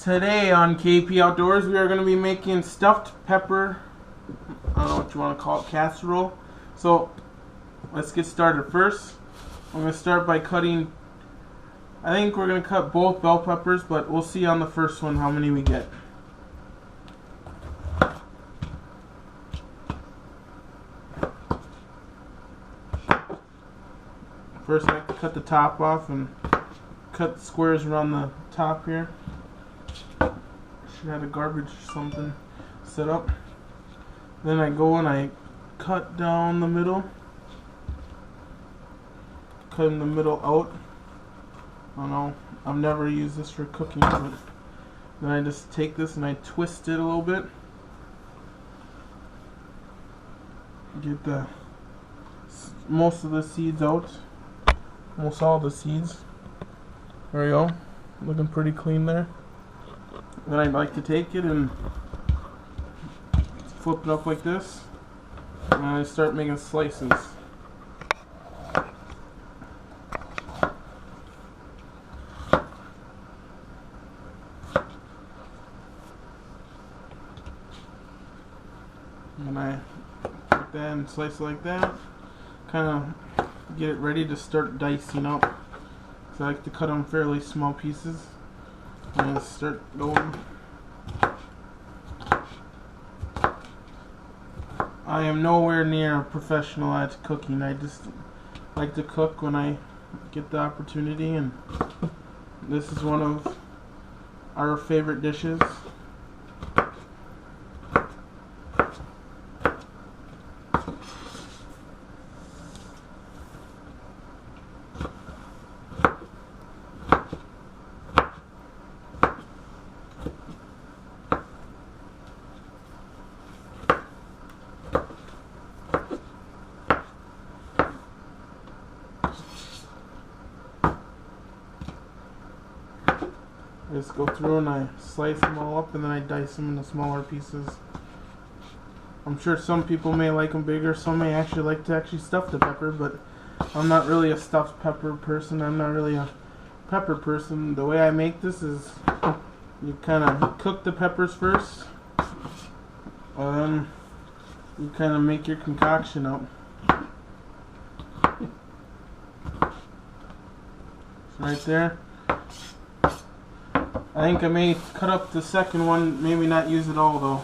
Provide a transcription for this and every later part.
Today on KP Outdoors, we are going to be making stuffed pepper, I don't know what you want to call it, casserole. So let's get started. First, I'm going to start by cutting, I think we're going to cut both bell peppers, but we'll see on the first one how many we get. First, I have to cut the top off and cut squares around the top here. Should have a garbage or something set up. Then I go and I cut down the middle. Cutting the middle out. I don't know, I've never used this for cooking, but then I just take this and I twist it a little bit. Get the most of the seeds out. Almost all the seeds. There we go. Looking pretty clean there. Then I'd like to take it and flip it up like this, and I start making slices. And I put that and slice it like that. Kind of get it ready to start dicing up. So I like to cut them fairly small pieces. And start going. I am nowhere near a professional at cooking. I just like to cook when I get the opportunity, and this is one of our favorite dishes. I just go through and I slice them all up, and then I dice them into smaller pieces. I'm sure some people may like them bigger, some may actually like to stuff the pepper, but I'm not really a stuffed pepper person. I'm not really a pepper person. The way I make this is you kind of cook the peppers first, and then you kind of make your concoction up. So right there. I think I may cut up the second one, maybe not use it all though.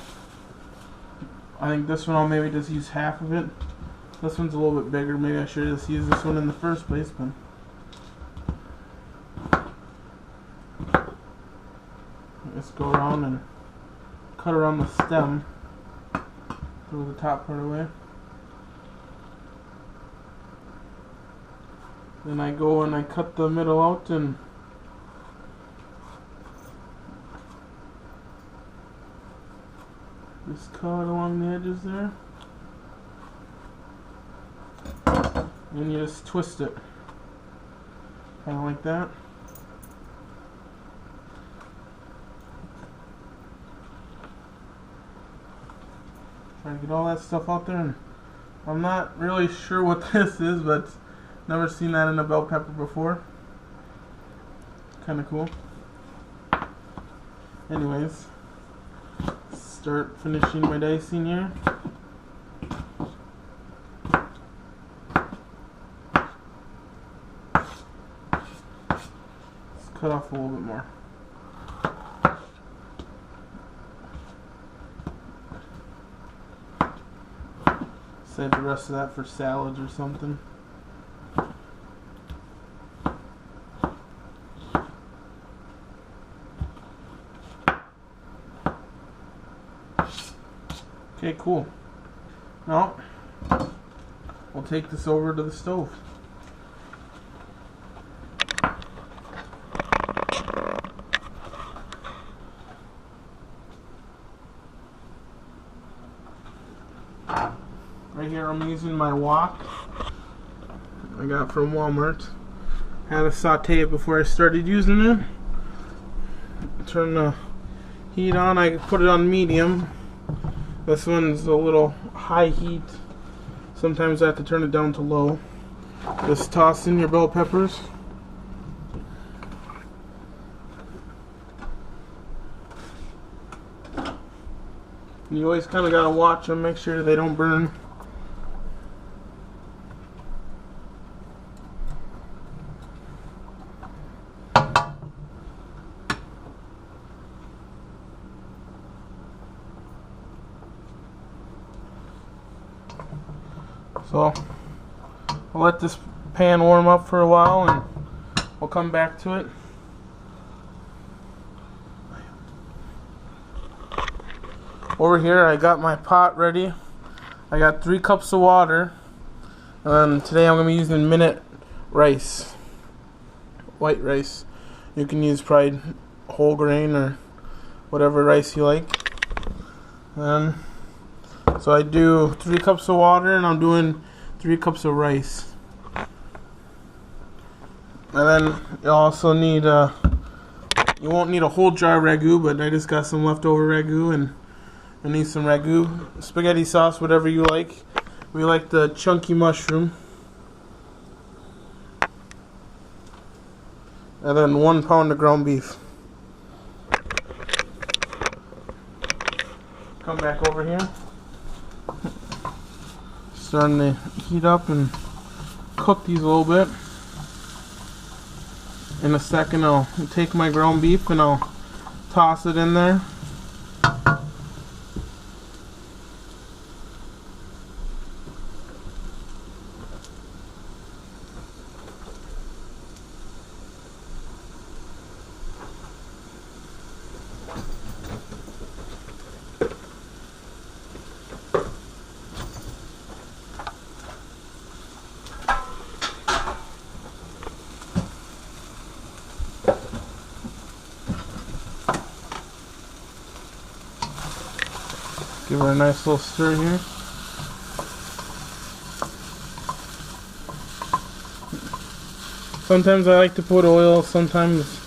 I think this one I'll maybe just use half of it. This one's a little bit bigger, maybe I should have just used this one in the first place, but let's go around and cut around the stem. Throw the top part away. Then I go and I cut the middle out and just cut along the edges there, and you just twist it, kind of like that. Try to get all that stuff out there, and I'm not really sure what this is, but never seen that in a bell pepper before. Kind of cool. Anyways. Start finishing my dicing here. Let's cut off a little bit more. Save the rest of that for salads or something. Okay, cool. Now, we'll take this over to the stove. Right here I'm using my wok I got from Walmart. Had to saute it before I started using it. Turn the heat on. I put it on medium. This one's a little high heat. Sometimes I have to turn it down to low. Just toss in your bell peppers. You always kind of gotta watch them, make sure they don't burn. So I'll let this pan warm up for a while and we'll come back to it. Over here I got my pot ready. I got 3 cups of water, and today I'm going to be using minute rice, white rice. You can use probably whole grain or whatever rice you like. And so I do 3 cups of water and I'm doing 3 cups of rice. And then you also need you won't need a whole jar of ragu, but I just got some leftover ragu, and I need some ragu, spaghetti sauce, whatever you like. We like the chunky mushroom. And then 1 pound of ground beef. Come back over here. Starting to heat up and cook these a little bit. In a second I'll take my ground beef and I'll toss it in there. Give her a nice little stir here. Sometimes I like to put oil, sometimes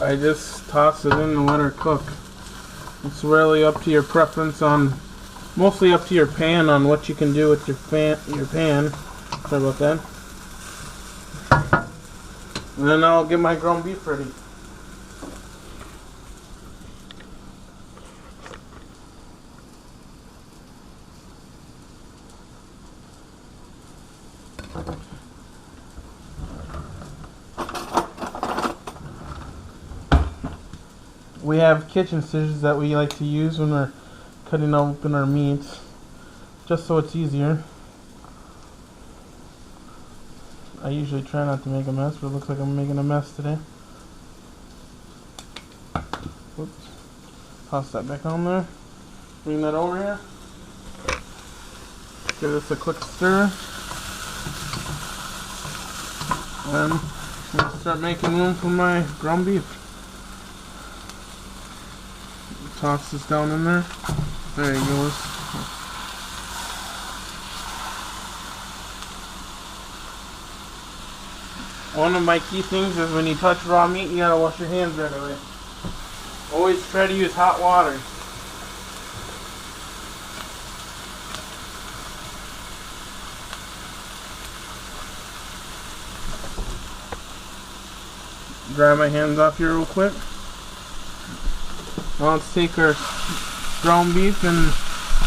I just toss it in and let her cook. It's really up to your preference on, mostly up to your pan on what you can do with your pan. Sorry about that. And then I'll get my ground beef ready. We have kitchen scissors that we like to use when we're cutting open our meats, just so it's easier. I usually try not to make a mess, but it looks like I'm making a mess today. Oops. Toss that back on there. Bring that over here. Give this a quick stir. And I'm going to start making room for my ground beef. Toss this down in there. There he goes. One of my key things is when you touch raw meat, you gotta wash your hands right away. Always try to use hot water. Dry my hands off here real quick. Now let's take our ground beef and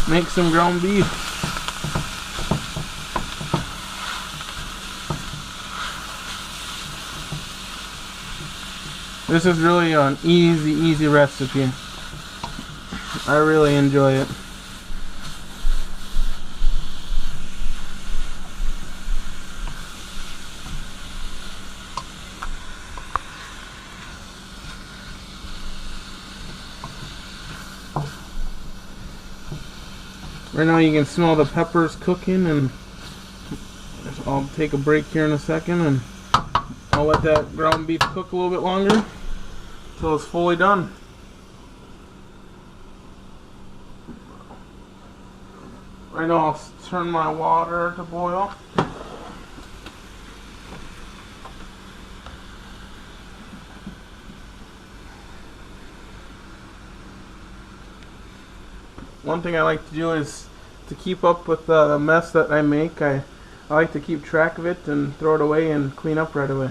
make some ground beef. This is really an easy recipe. I really enjoy it. Right now you can smell the peppers cooking, and I'll take a break here in a second and I'll let that ground beef cook a little bit longer until it's fully done. Right now I'll turn my water to boil. One thing I like to do is to keep up with the mess that I make. I like to keep track of it and throw it away and clean up right away.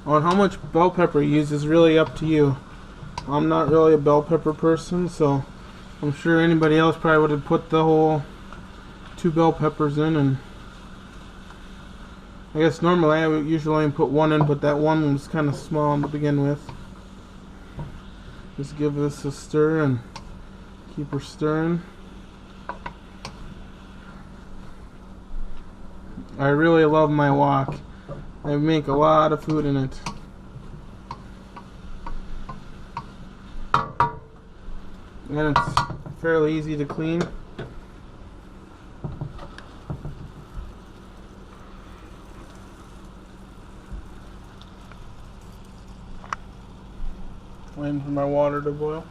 On how much bell pepper you use is really up to you. I'm not really a bell pepper person, so I'm sure anybody else probably would have put the whole 2 bell peppers in, and I guess normally I would usually only put 1 in, but that one was kind of small to begin with. Just give this a stir and keep her stirring. I really love my wok. I make a lot of food in it. And it's fairly easy to clean. Waiting for my water to boil.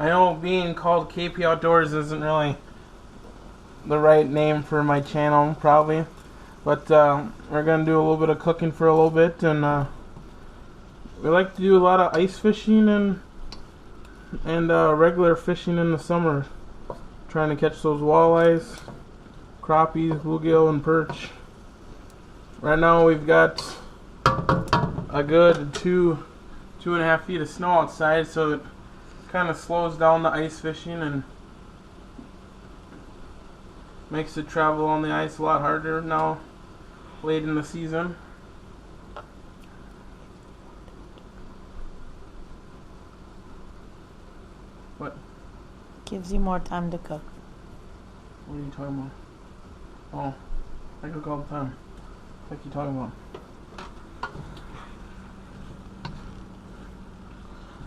I know being called KP Outdoors isn't really the right name for my channel, probably, but we're gonna do a little bit of cooking for a little bit, and we like to do a lot of ice fishing and regular fishing in the summer, trying to catch those walleyes, crappies, bluegill, and perch. Right now we've got a good 2.5 feet of snow outside, so it kind of slows down the ice fishing and makes the travel on the ice a lot harder now, late in the season. What? Gives you more time to cook. What are you talking about? Oh, I cook all the time. What are you talking about?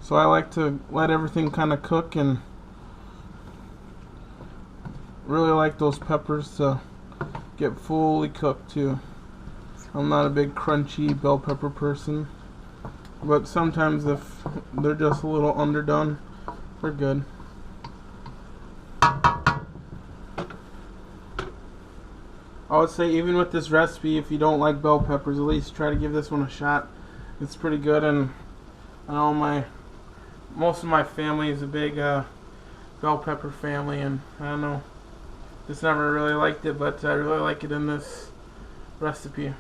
So I like to let everything kind of cook, and really like those peppers to get fully cooked too. I'm not a big crunchy bell pepper person, but sometimes if they're just a little underdone, they're good. I would say even with this recipe, if you don't like bell peppers, at least try to give this one a shot. It's pretty good, and I know most of my family is a big bell pepper family, and I don't know, just never really liked it, but I really like it in this recipe.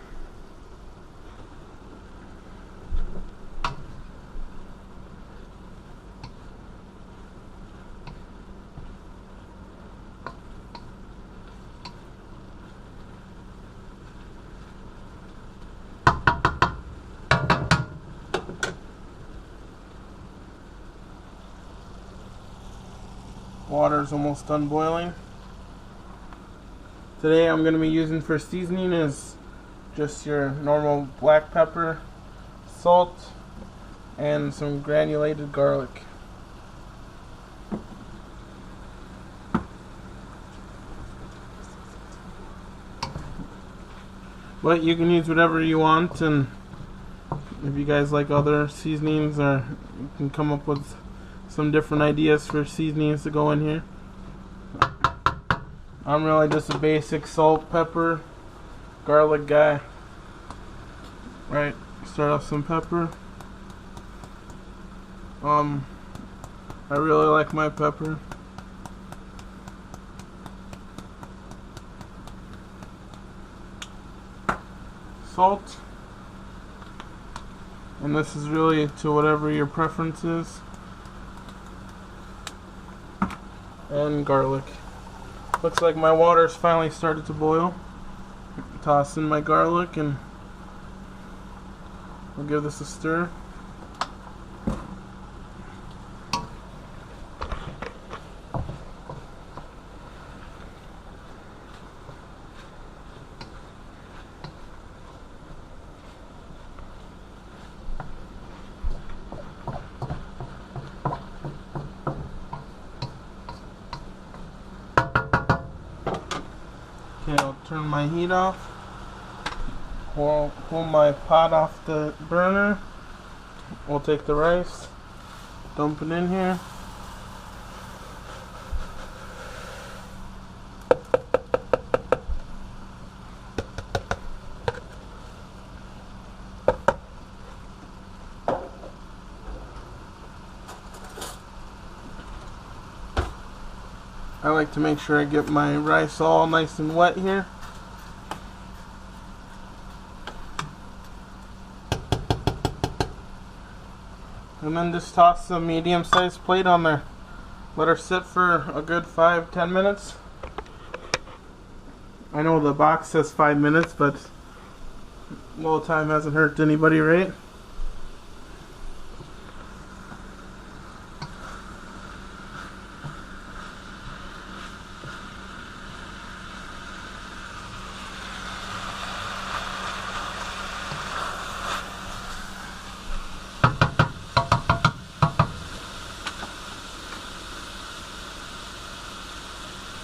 Water's almost done boiling. Today I'm going to be using for seasoning is just your normal black pepper, salt, and some granulated garlic. But you can use whatever you want, and if you guys like other seasonings, or you can come up with some different ideas for seasonings to go in here. I'm really just a basic salt, pepper, garlic guy. Right, start off some pepper. I really like my pepper. Salt. And this is really to whatever your preference is. and garlic. Looks like my water's finally started to boil. Toss in my garlic and we'll give this a stir. Okay, I'll turn my heat off. We'll pull my pot off the burner. We'll take the rice, dump it in here. I like to make sure I get my rice all nice and wet here. And then just toss a medium-sized plate on there. Let her sit for a good 5-10 minutes. I know the box says 5 minutes, but a little time hasn't hurt anybody, right?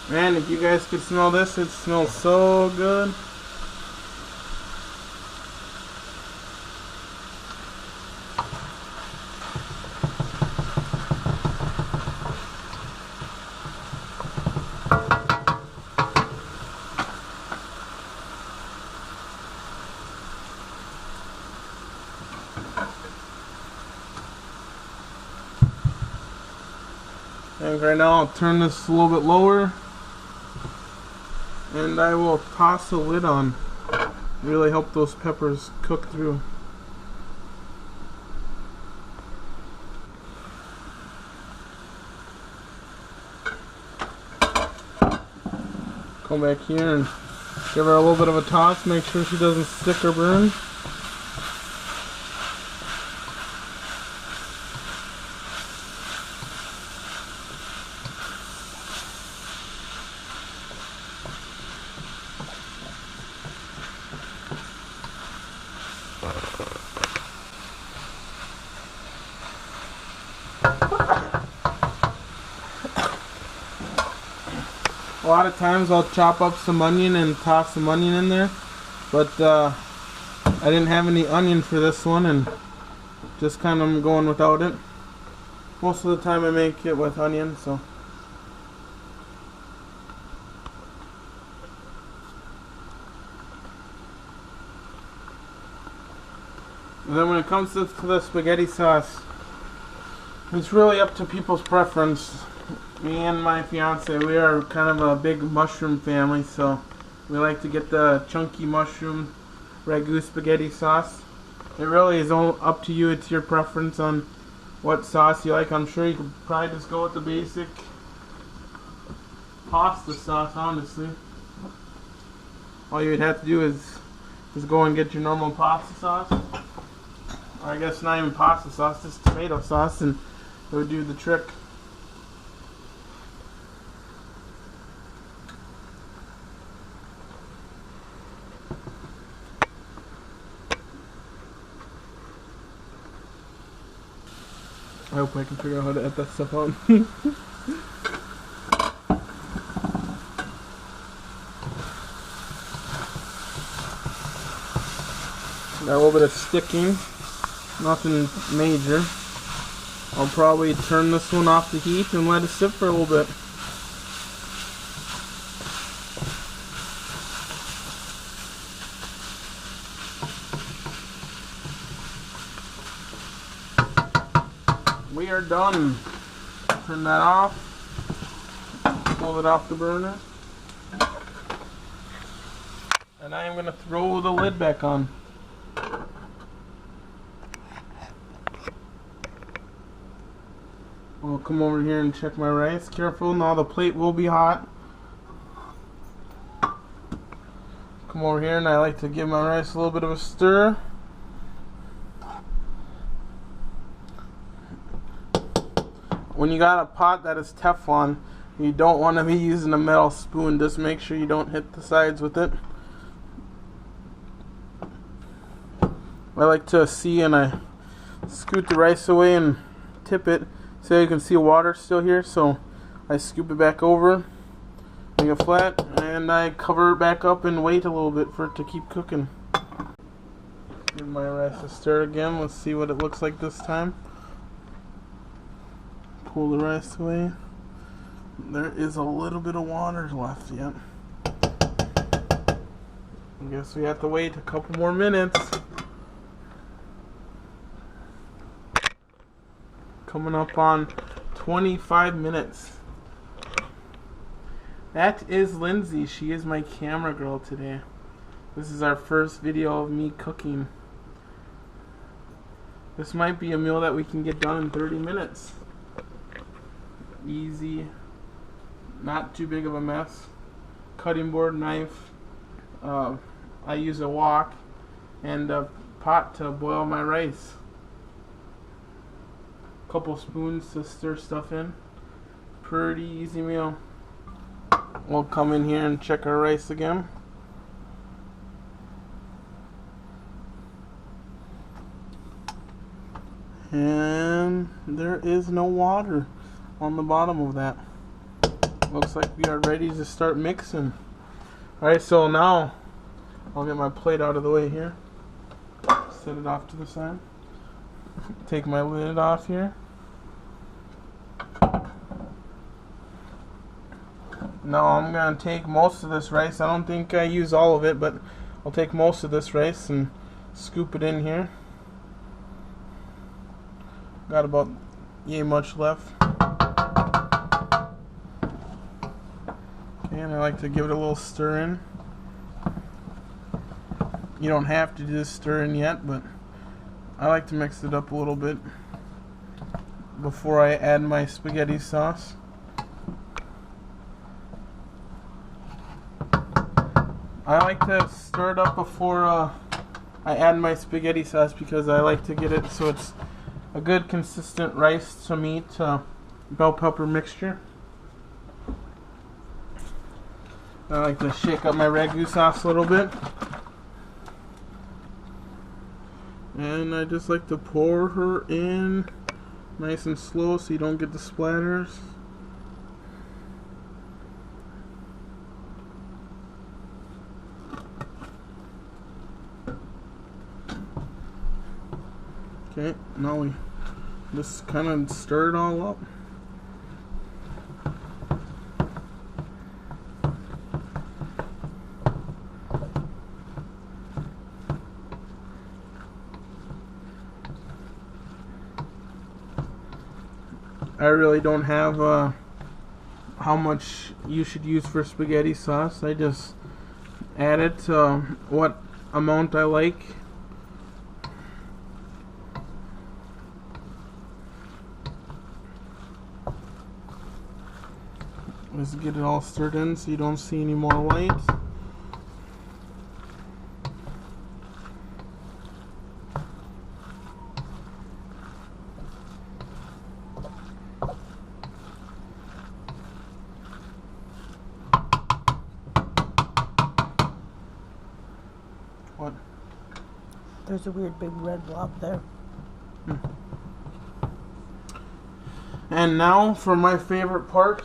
Man, if you guys could smell this, it smells so good. And right now I'll turn this a little bit lower. And I will toss the lid on. Really help those peppers cook through. Come back here and give her a little bit of a toss. Make sure she doesn't stick or burn. A lot of times I'll chop up some onion and toss some onion in there, but I didn't have any onion for this one and just kind of going without it. Most of the time I make it with onion, so. And then when it comes to the spaghetti sauce, it's really up to people's preference. Me and my fiance, we are kind of a big mushroom family, so we like to get the chunky mushroom ragu spaghetti sauce. It really is all up to you. It's your preference on what sauce you like. I'm sure you could probably just go with the basic pasta sauce, honestly. All you would have to do is just go and get your normal pasta sauce. Or I guess not even pasta sauce, just tomato sauce, and it would do the trick. I hope I can figure out how to edit that stuff out. Got a little bit of sticking, nothing major. I'll probably turn this one off the heat and let it sit for a little bit. We are done. Turn that off. Pull it off the burner. And I am going to throw the lid back on. I'll come over here and check my rice. Careful, now the plate will be hot. Come over here and I like to give my rice a little bit of a stir. When you got a pot that is Teflon, you don't want to be using a metal spoon. Just make sure you don't hit the sides with it. I like to see, and I scoot the rice away and tip it so you can see water still here. So I scoop it back over, make it flat, and I cover it back up and wait a little bit for it to keep cooking. Give my rice a stir again. Let's see what it looks like this time. Pull the rice away. There is a little bit of water left yet. I guess we have to wait a couple more minutes. Coming up on 25 minutes. That is Lindsay. She is my camera girl today. This is our first video of me cooking. This might be a meal that we can get done in 30 minutes. Easy, not too big of a mess. Cutting board, knife. I use a wok and a pot to boil my rice. Couple spoons to stir stuff in. Pretty easy meal. We'll come in here and check our rice again. And there is no water on the bottom of that. Looks like we are ready to start mixing. Alright, so now I'll get my plate out of the way here. Set it off to the side. Take my lid off here. Now I'm going to take most of this rice. I don't think I use all of it, but I'll take most of this rice and scoop it in here. Got about yay much left. Okay, and I like to give it a little stir in. You don't have to do this stir in yet, but I like to mix it up a little bit before I add my spaghetti sauce. I like to stir it up before I add my spaghetti sauce because I like to get it so it's a good consistent rice to meat bell pepper mixture. I like to shake up my ragu sauce a little bit. And I just like to pour her in nice and slow so you don't get the splatters. Okay, now we just kind of stir it all up. I really don't have how much you should use for spaghetti sauce. I just add it to what amount I like. Just get it all stirred in so you don't see any more white. What? There's a weird big red blob there. And now for my favorite part.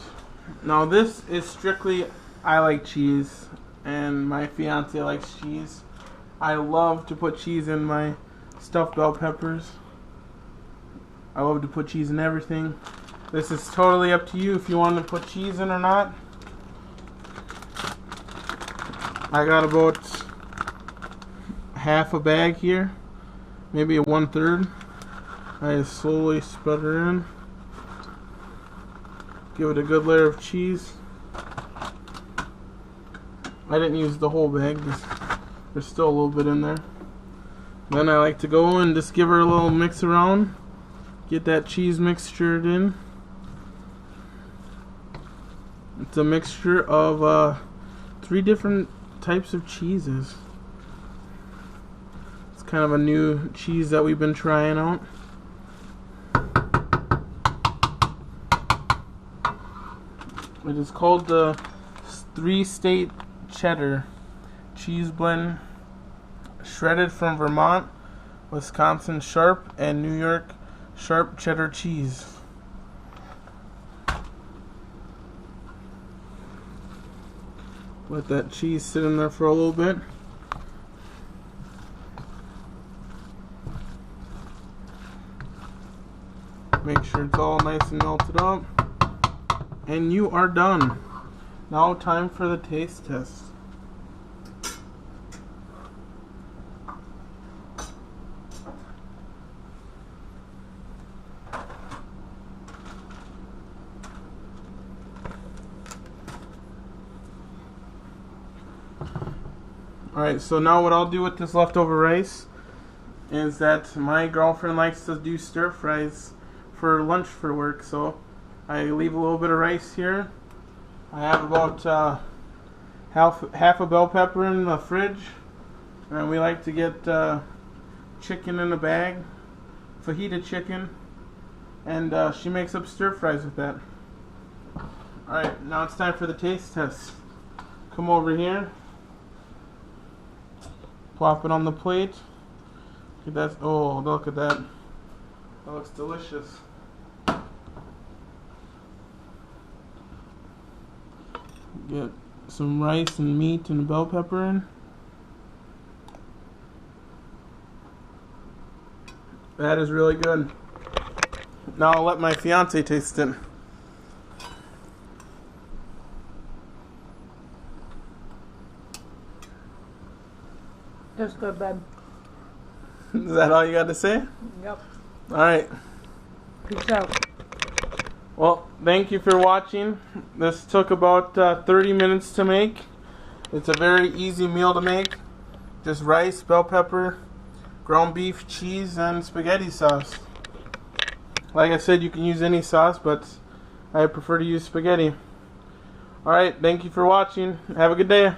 Now this is strictly, I like cheese and my fiance likes cheese. I love to put cheese in my stuffed bell peppers. I love to put cheese in everything. This is totally up to you if you want to put cheese in or not. I got about half a bag here, maybe a 1/3. I just slowly spread her in. Give it a good layer of cheese. I didn't use the whole bag, there's still a little bit in there. Then I like to go and just give her a little mix around. Get that cheese mixtured in. It's a mixture of 3 different types of cheeses. It's kind of a new cheese that we've been trying out. It is called the 3-State Cheddar Cheese Blend, shredded from Vermont, Wisconsin Sharp, and New York Sharp Cheddar Cheese. Let that cheese sit in there for a little bit. Make sure it's all nice and melted up. And you are done. Now time for the taste test. Alright, so now what I'll do with this leftover rice is that my girlfriend likes to do stir fries for lunch for work, so I leave a little bit of rice here. I have about half a bell pepper in the fridge, and we like to get chicken in a bag, fajita chicken, and she makes up stir fries with that. Alright, now it's time for the taste test. Come over here. Plop it on the plate. Look at that. Oh, look at that. That looks delicious. Get some rice and meat and bell pepper in. That is really good. Now I'll let my fiance taste it. That's good, babe. Is that all you got to say? Yep. Alright. Peace out. Well, thank you for watching. This took about 30 minutes to make. It's a very easy meal to make. Just rice, bell pepper, ground beef, cheese, and spaghetti sauce. Like I said, you can use any sauce, but I prefer to use spaghetti. Alright, thank you for watching. Have a good day.